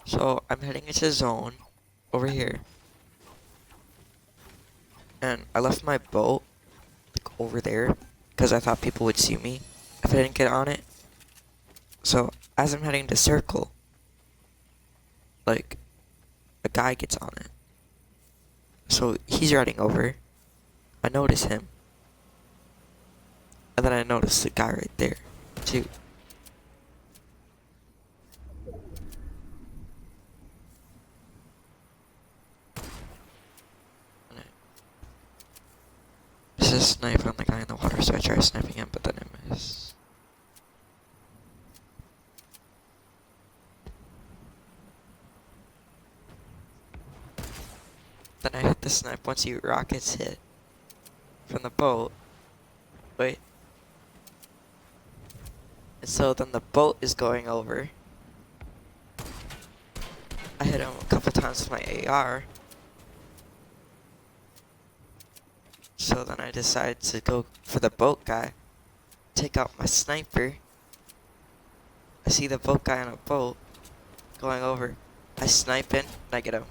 So I'm heading into zone over here. And I left my boat like over there because I thought people would see me if I didn't get on it. So as I'm heading to circle, like a guy gets on it. So he's riding over. I notice him. And then I notice the guy right there too. And there's a snipe on the guy in the water, so I try sniping him, but then I miss. Then I hit the snipe once he rockets hit from the boat. Wait. And so then the boat is going over. I hit him a couple times with my AR. So then I decided to go for the boat guy. Take out my sniper. I see the boat guy on a boat going over. I snipe in and I get him.